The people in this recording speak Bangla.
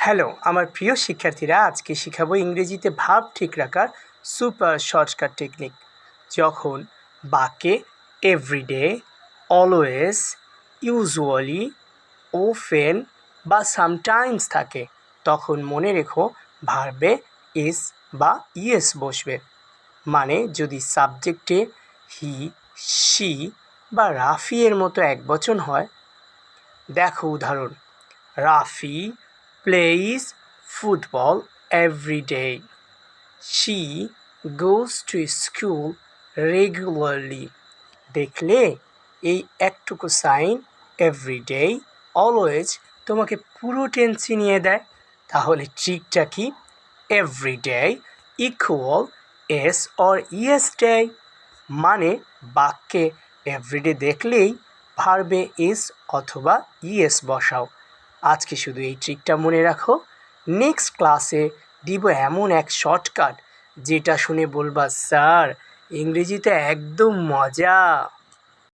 হ্যালো আমার প্রিয় শিক্ষার্থীরা, আজকে শিখাবো ইংরেজিতে ভাব ঠিক রাখার সুপার শর্টকাট টেকনিক। যখন বাক্যে এভরিডে, অলওয়েজ, ইউজুয়ালি, ওফেন বা সামটাইমস থাকে, তখন মনে রেখো ভার্বে ইস বা ইয়েস বসবে। মানে যদি সাবজেক্টে হি, শি বা রাফি এর মতো একবচন হয়, দেখো উদাহরণ: Rafi plays football every day. She goes to school regularly. দেখলে এই একটুকু সাইন এভরিডে, অলওয়েজ তোমাকে পুরো টেন্সে নিয়ে দেয়। তাহলে ট্রিকটা কি? Everyday equal S or yes day, মানে বাক্যে এভরিডে দেখলেই ভার্বে ইস অথবা ইয়েস বসাও। আজকে শুধু এই ট্রিকটা মনে রাখো। নেক্সট ক্লাসে দিব এমন এক শর্টকাট যেটা শুনে বলবা, স্যার ইংরেজিতে একদম মজা।